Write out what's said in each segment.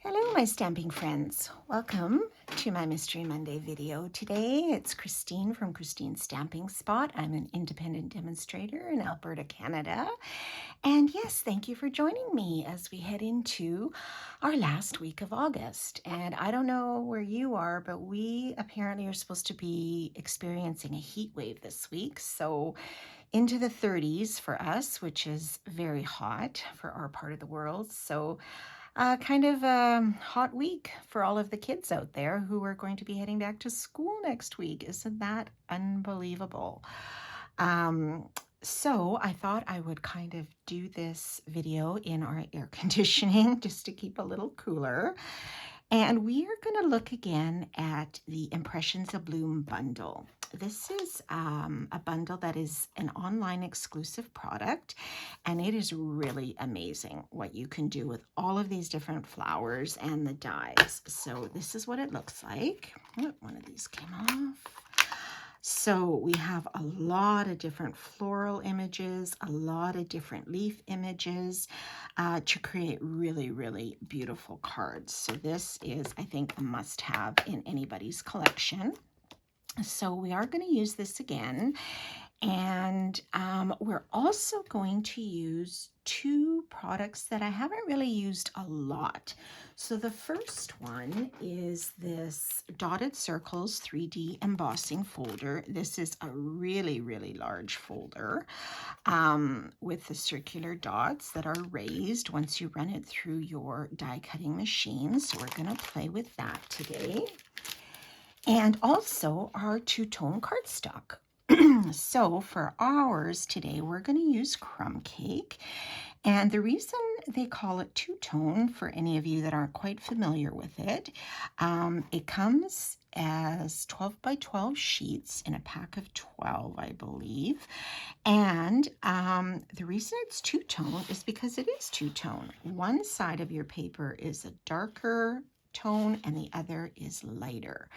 Hello, my stamping friends. Welcome to my Mystery Monday video. Today, it's Christine from Christine's Stamping Spot. I'm an independent demonstrator in Alberta, Canada. And yes, thank you for joining me as we head into our last week of August. And I don't know where you are, but we apparently are supposed to be experiencing a heat wave this week. So into the 30s for us, which is very hot for our part of the world. So kind of a hot week for all of the kids out there who are going to be heading back to school next week. Isn't that unbelievable? So I thought I would kind of do this video in our air conditioning just to keep a little cooler. And we are going to look again at the Impressions Abloom bundle. This is a bundle that is an online exclusive product, and it is really amazing what you can do with all of these different flowers and the dies. So this is what it looks like. Oh, one of these came off. So we have a lot of different floral images, a lot of different leaf images to create really, really beautiful cards. So this is, I think, a must-have in anybody's collection. So we are going to use this again, and we're also going to use two products that I haven't really used a lot. So the first one is this Dotted Circles 3D embossing folder. This is a really, really large folder with the circular dots that are raised once you run it through your die cutting machine. So we're going to play with that today. And also our two-tone cardstock. So for ours today, we're going to use Crumb Cake. And the reason they call it two-tone, for any of you that aren't quite familiar with it, it comes as 12 by 12 sheets in a pack of 12, I believe. And the reason it's two-tone is because it is two-tone. One side of your paper is a darker tone and the other is lighter.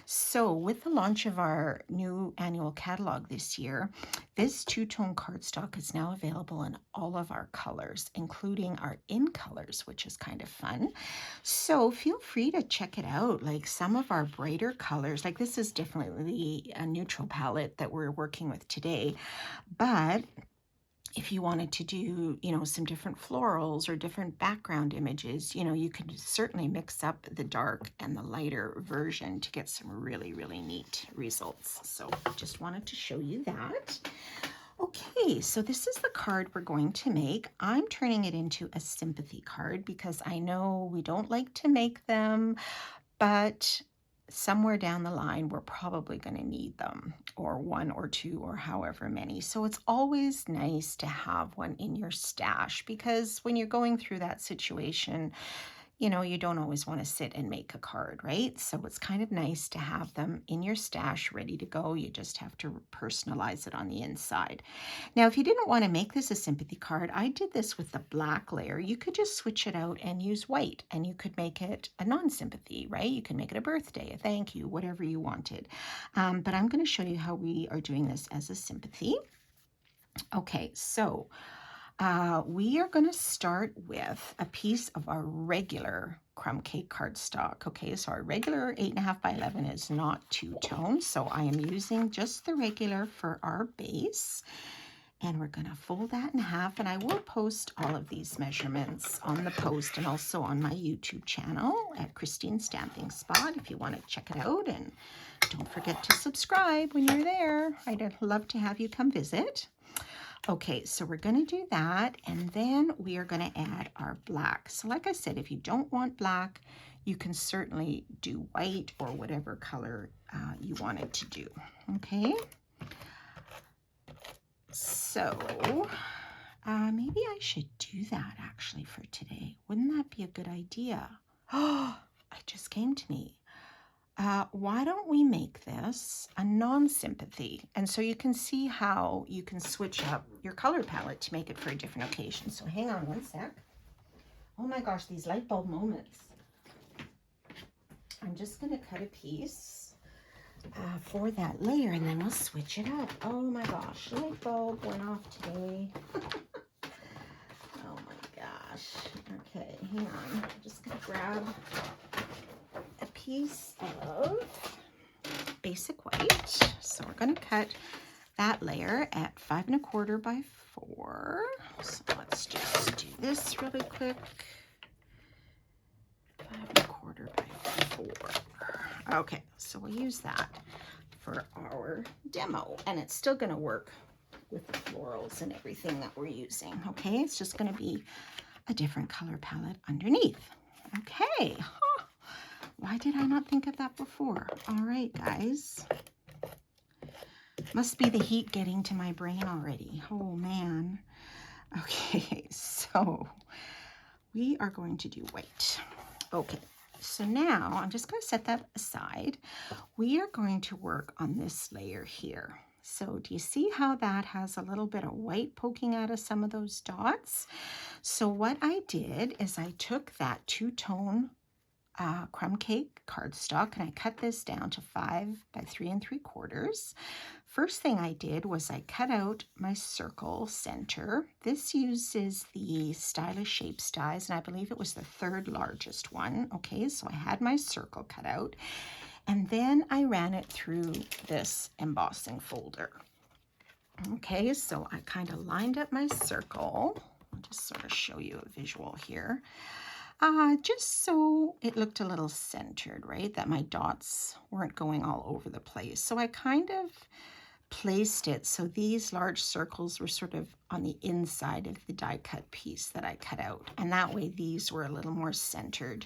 So with the launch of our new annual catalog this year, this two-tone cardstock is now available in all of our colors, including our in colors, which is kind of fun. So feel free to check it out. Like some of our brighter colors, like this is definitely a neutral palette that we're working with today, but if you wanted to do, some different florals or different background images, you could certainly mix up the dark and the lighter version to get some really, really neat results. So just wanted to show you that. Okay, so this is the card we're going to make. I'm turning it into a sympathy card because I know we don't like to make them, but somewhere down the line, we're probably going to need them, or one or two or however many. So it's always nice to have one in your stash because when you're going through that situation, you don't always want to sit and make a card, right? So it's kind of nice to have them in your stash ready to go. You just have to personalize it on the inside. Now, if you didn't want to make this a sympathy card, I did this with the black layer. You could just switch it out and use white, and you could make it a non-sympathy, right? You can make it a birthday, a thank you, whatever you wanted. But I'm going to show you how we are doing this as a sympathy. Okay, so we are going to start with a piece of our regular crumb cake cardstock. Okay, so our regular 8.5 by 11 is not two-tone, so I am using just the regular for our base. And we're going to fold that in half, and I will post all of these measurements on the post and also on my YouTube channel at Christine's Stamping Spot if you want to check it out. And don't forget to subscribe when you're there. I'd love to have you come visit. Okay, so we're going to do that, and then we are going to add our black. So like I said, if you don't want black, you can certainly do white or whatever color you want it to do. Okay, so maybe I should do that actually for today. Wouldn't that be a good idea? Oh, it just came to me. Why don't we make this a non-sympathy? And so you can see how you can switch up your color palette to make it for a different occasion. So hang on one sec. Oh my gosh, these light bulb moments. I'm just going to cut a piece for that layer, and then we'll switch it up. Oh my gosh, light bulb went off today. Oh my gosh. Okay, hang on. I'm just going to grab a piece of basic white. So we're going to cut that layer at 5 1/4 by 4. So let's just do this really quick. 5 1/4 by 4. Okay, so we'll use that for our demo, and it's still going to work with the florals and everything that we're using. Okay, it's just going to be a different color palette underneath. Okay, huh. Why did I not think of that before? All right, guys. Must be the heat getting to my brain already. Oh, man. Okay, so we are going to do white. Okay, so now I'm just going to set that aside. We are going to work on this layer here. So do you see how that has a little bit of white poking out of some of those dots? So what I did is I took that two-tone crumb cake cardstock and I cut this down to 5 by 3 3/4. First thing I did was I cut out my circle center. This uses the Stylish Shapes dies, and I believe it was the 3rd largest one. Okay, so I had my circle cut out, and then I ran it through this embossing folder. Okay, so I kind of lined up my circle. I'll just sort of show you a visual here. Just so it looked a little centered, right? That my dots weren't going all over the place. So I kind of placed it so these large circles were sort of on the inside of the die cut piece that I cut out. And that way these were a little more centered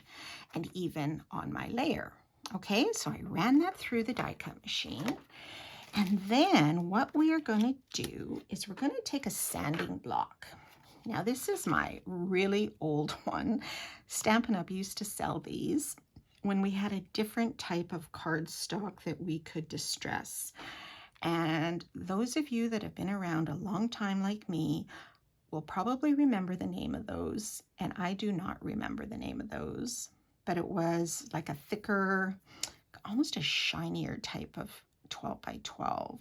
and even on my layer. Okay, so I ran that through the die cut machine. And then what we are going to do is we're going to take a sanding block. Now this is my really old one. Stampin' Up! Used to sell these when we had a different type of cardstock that we could distress. And those of you that have been around a long time like me will probably remember the name of those. And I do not remember the name of those, but it was like a thicker, almost a shinier type of 12 by 12,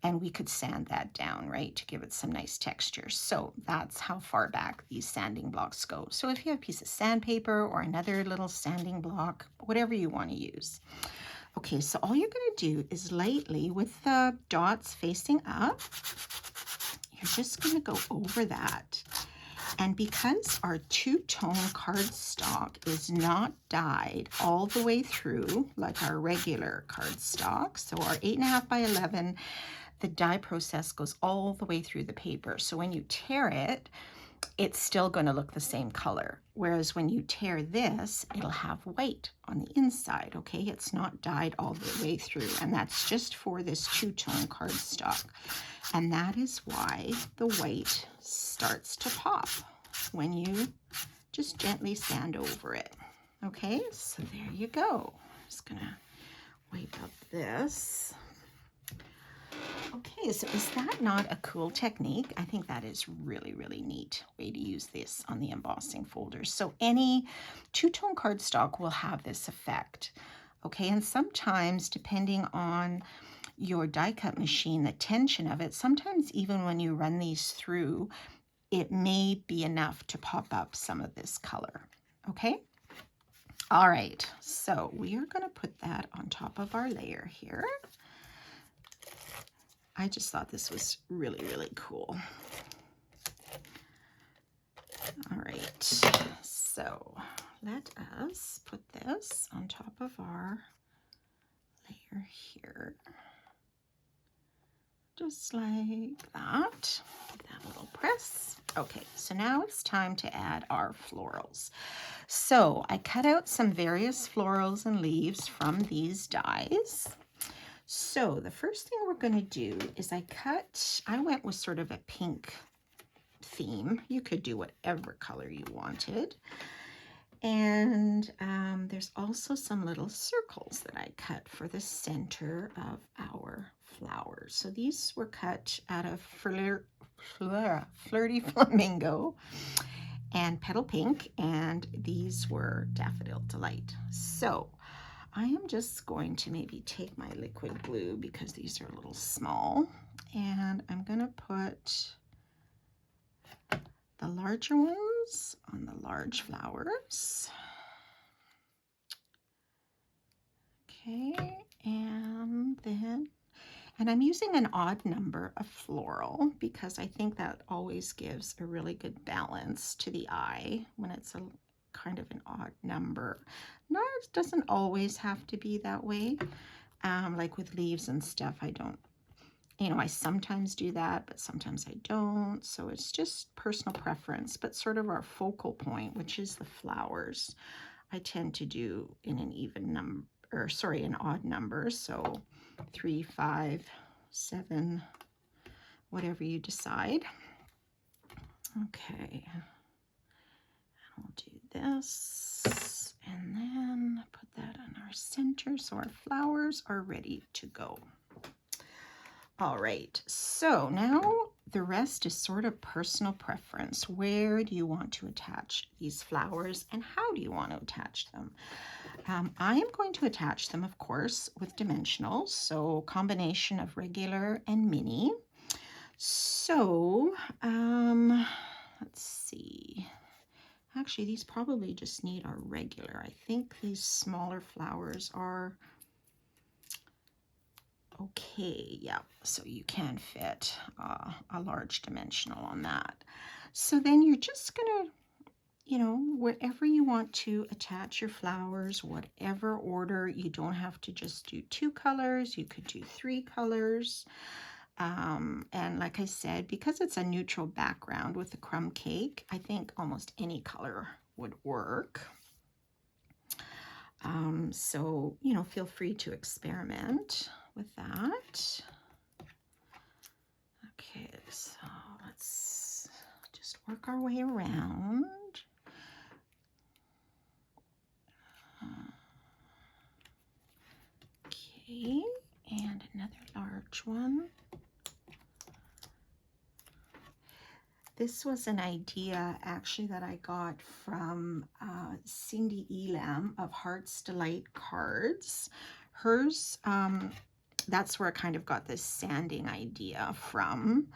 and we could sand that down, right, to give it some nice texture. So that's how far back these sanding blocks go. So if you have a piece of sandpaper or another little sanding block, whatever you want to use. Okay, so all you're going to do is lightly, with the dots facing up, you're just going to go over that. And because our two-tone cardstock is not dyed all the way through like our regular cardstock, so our 8 1/2 by 11, the dye process goes all the way through the paper. So when you tear it, it's still going to look the same color. Whereas when you tear this, it'll have white on the inside, okay? It's not dyed all the way through, and that's just for this two-tone cardstock. And that is why the white starts to pop when you just gently sand over it. Okay, so there you go. I'm just gonna wipe up this. Okay, so is that not a cool technique? I think that is really, really neat way to use this on the embossing folders. So any two-tone cardstock will have this effect. Okay, and sometimes depending on your die cut machine, the tension of it, sometimes even when you run these through, it may be enough to pop up some of this color. Okay, all right, so we are going to put that on top of our layer here. I just thought this was really, really cool. All right, so let us put this on top of our layer here. Just like that. Give that a little press. Okay, so now it's time to add our florals. So I cut out some various florals and leaves from these dies. So the first thing we're going to do is I went with sort of a pink theme. You could do whatever color you wanted. And there's also some little circles that I cut for the center of our flowers. So these were cut out of Flirty Flamingo and Petal Pink, and these were Daffodil Delight. So I am just going to maybe take my liquid glue because these are a little small, and I'm going to put the larger ones those on the large flowers. Okay, and I'm using an odd number of floral because I think that always gives a really good balance to the eye when it's a kind of an odd number. No, it doesn't always have to be that way. Like with leaves and stuff, I don't, I sometimes do that, but sometimes I don't. So it's just personal preference, but sort of our focal point, which is the flowers, I tend to do in an even number, or sorry, an odd number. So 3, 5, 7, whatever you decide. Okay, I'll do this and then put that on our center so our flowers are ready to go. All right, so now the rest is sort of personal preference. Where do you want to attach these flowers and how do you want to attach them? I am going to attach them, of course, with dimensionals, so combination of regular and mini. So let's see. Actually, these probably just need our regular. I think these smaller flowers are okay. Yeah, so you can fit a large dimensional on that. So then you're just gonna, wherever you want to attach your flowers, whatever order. You don't have to just do 2 colors. You could do 3 colors. And like I said, because it's a neutral background with the crumb cake, I think almost any color would work. So, feel free to experiment with that. Okay, so let's just work our way around. Okay, and another large one. This was an idea actually that I got from Cindy Elam of Heart's Delight Cards. Hers, that's where I kind of got this sanding idea from.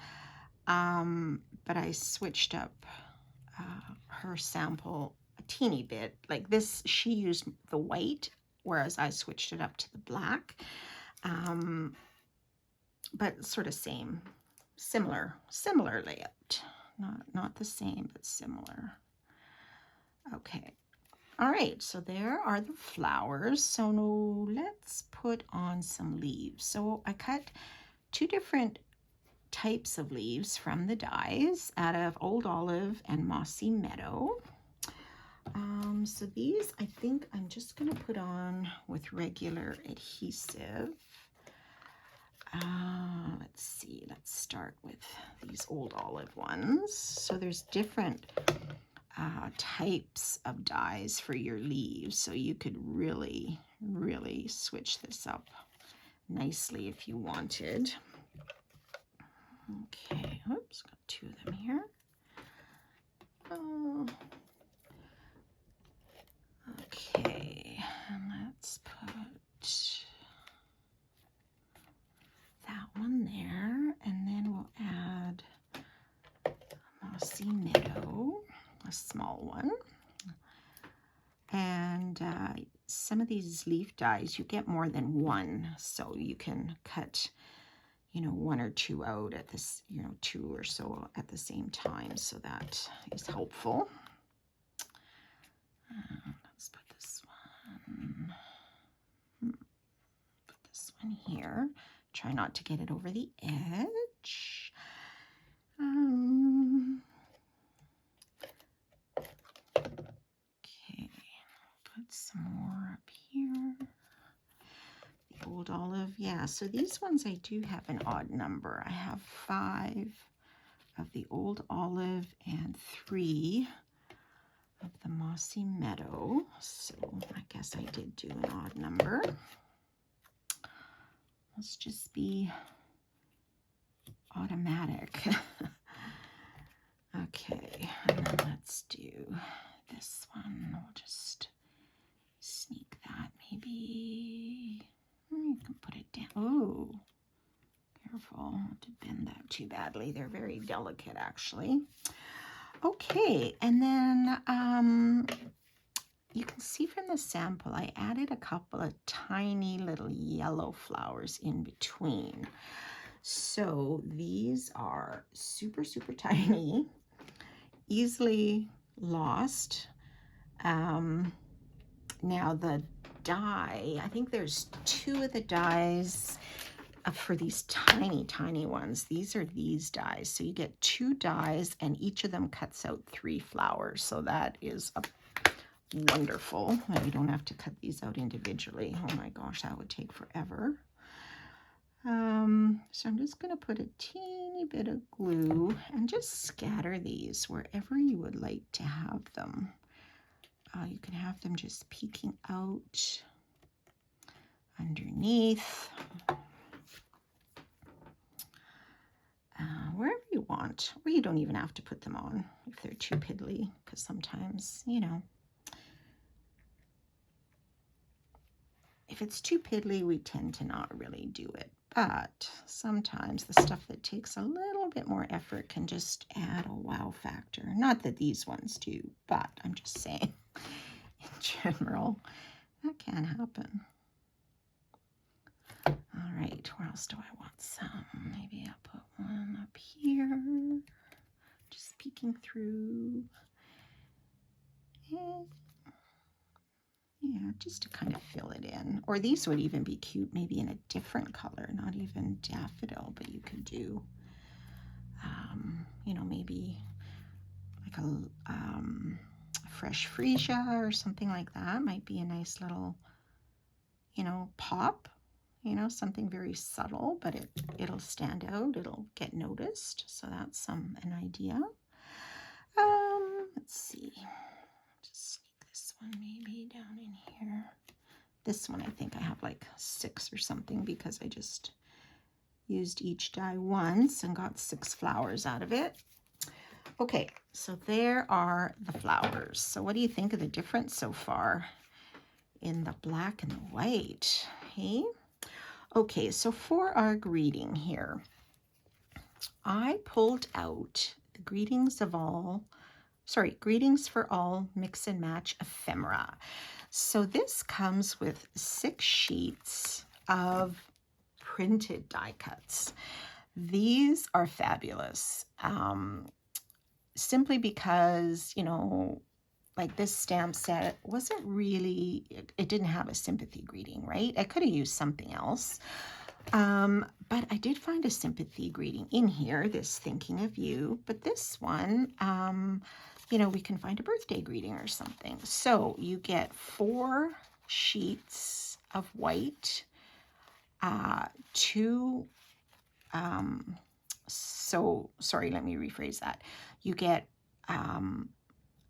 But I switched up her sample a teeny bit. Like this, she used the white, whereas I switched it up to the black. But sort of similar layout. Not the same, but similar. Okay. All right, so there are the flowers. So now let's put on some leaves. So I cut 2 different types of leaves from the dies out of Old Olive and Mossy Meadow. So these I think I'm just going to put on with regular adhesive. Let's see, let's start with these Old Olive ones. So there's different types of dies for your leaves, so you could really switch this up nicely if you wanted. Okay, oops, got 2 of them here. Oh. Okay, and let's put that one there, and then we'll add Mossy Meadow, a small one. And some of these leaf dies, you get more than one, so you can cut, 1 or 2 out at this, 2 or so at the same time, so that is helpful. Let's put this one. Put this one here. Try not to get it over the edge. Okay, put some more up here. The Old Olive, yeah, so these ones I do have an odd number. I have 5 of the Old Olive and 3 of the Mossy Meadow, so I guess I did do an odd number. Let's just be automatic. Okay, and then let's do this one. We'll just sneak that maybe. You can put it down. Oh, careful not to bend that too badly. They're very delicate, actually. Okay, and then you can see from the sample, I added a couple of tiny little yellow flowers in between. So these are super, super tiny, easily lost. Now the die, I think there's 2 of the dies for these tiny, tiny ones. These are these dies. So you get 2 dies and each of them cuts out 3 flowers. So that is wonderful. You don't have to cut these out individually. Oh my gosh, that would take forever. So I'm just going to put a teeny bit of glue and just scatter these wherever you would like to have them. You can have them just peeking out underneath, wherever you want, or you don't even have to put them on if they're too piddly, because sometimes, you know, if it's too piddly, we tend to not really do it. But sometimes the stuff that takes a little bit more effort can just add a wow factor. Not that these ones do, but I'm just saying in general, that can happen. All right, where else do I want some? Maybe I'll put one up here, just peeking through. Yeah, just to kind of fill it in. Or these would even be cute, maybe in a different color, not even daffodil, but you could do, you know, maybe like a fresh freesia or something like that. Might be a nice little, you know, pop, you know, something very subtle, but it'll stand out, it'll get noticed. So that's an idea. Let's see, just sneak this one maybe down in here. This one, I think I have like 6 or something because I just used each die once and got 6 flowers out of it. Okay, so there are the flowers. So what do you think of the difference so far in the black and the white? Hey? Okay, so for our greeting here, I pulled out the Greetings for All Mix and Match Ephemera. So this comes with 6 sheets of printed die cuts. These are fabulous, simply because, you know, like this stamp set wasn't really, it didn't have a sympathy greeting, right? I could have used something else. But I did find a sympathy greeting in here, this thinking of you, but this one, you know, we can find a birthday greeting or something. So you get 4 sheets of white, 2, sorry, let me rephrase that. You get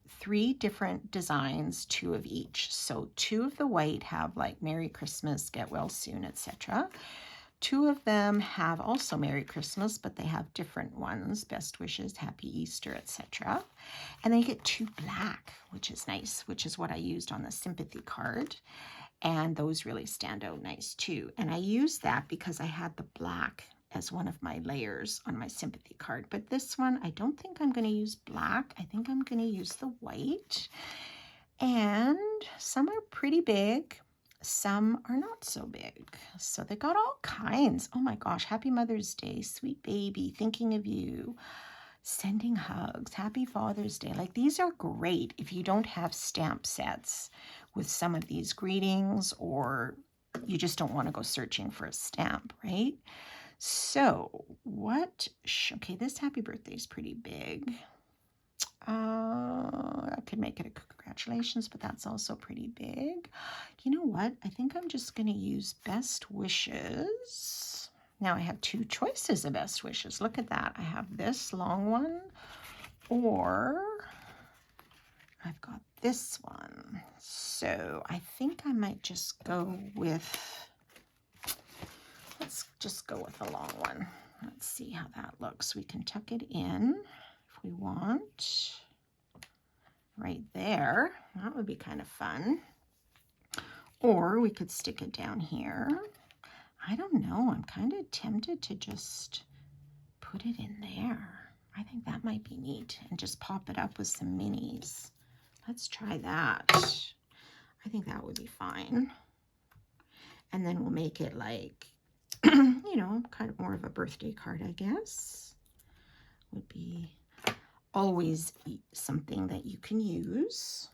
3 different designs, 2 of each. So 2 of the white have like Merry Christmas, Get Well Soon, etc. 2 of them have also Merry Christmas, but they have different ones, Best Wishes, Happy Easter, etc. And then you get 2 black, which is nice, which is what I used on the sympathy card. And those really stand out nice too. And I used that because I had the black as one of my layers on my sympathy card. But this one, I don't think I'm going to use black. I think I'm going to use the white. And some are pretty big. Some are not so big. So they got all kinds. Oh my gosh, Happy Mother's Day, Sweet Baby, Thinking of You, Sending Hugs, Happy Father's Day. Like these are great if you don't have stamp sets with some of these greetings, or you just don't want to go searching for a stamp, right? So okay, this happy birthday is pretty big. I could make it a congratulations, but that's also pretty big. You know what? I think I'm just going to use Best Wishes. Now I have 2 choices of Best Wishes. Look at that. I have this long one, or I've got this one. So I think I might just go with, let's just go with the long one. Let's see how that looks. We can tuck it in if we want. Right there. That would be kind of fun. Or we could stick it down here. I don't know. I'm kind of tempted to just put it in there. I think that might be neat, and just pop it up with some minis. Let's try that. I think that would be fine. And then we'll make it like, you know, kind of more of a birthday card, I guess. Would be always something that you can use.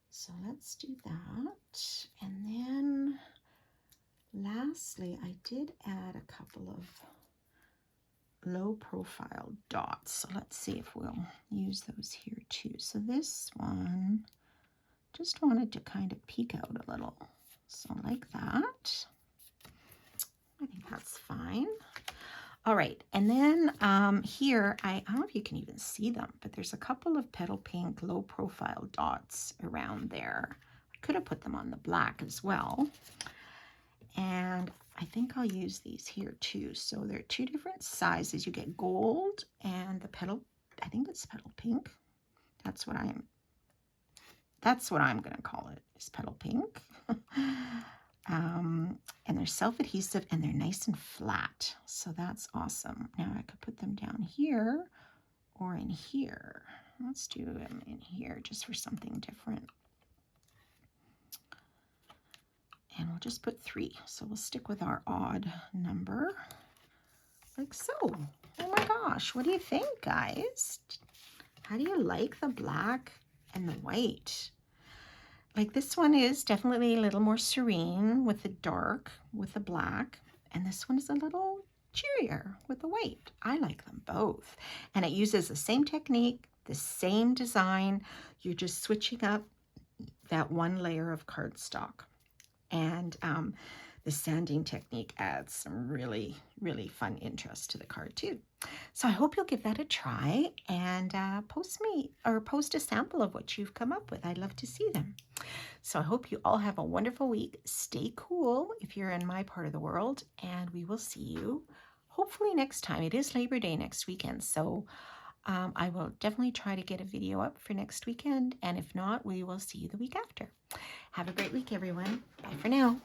So let's do that. And then lastly, I did add a couple of low profile dots. So let's see if we'll use those here too. So this one, just wanted to kind of peek out a little. So like that. I think that's fine. All right, and then here, I don't know if you can even see them, but there's a couple of petal pink low profile dots around there. I could have put them on the black as well. And I think I'll use these here too. So they're two different sizes. You get gold and the petal, I think it's petal pink. That's what I'm gonna call it, is petal pink. And they're self-adhesive and they're nice and flat. So that's awesome. Now I could put them down here or in here. Let's do them in here just for something different. And we'll just put 3. So we'll stick with our odd number, like so. Oh my gosh, what do you think, guys? How do you like the black and the white? Like, this one is definitely a little more serene with the dark, with the black, and this one is a little cheerier with the white. I like them both. And it uses the same technique, the same design. You're just switching up that one layer of cardstock. And the sanding technique adds some really, really fun interest to the card too. So I hope you'll give that a try and post a sample of what you've come up with. I'd love to see them. So I hope you all have a wonderful week. Stay cool if you're in my part of the world, and we will see you hopefully next time. It is Labor Day next weekend, so I will definitely try to get a video up for next weekend, and if not, we will see you the week after. Have a great week, everyone. Bye for now.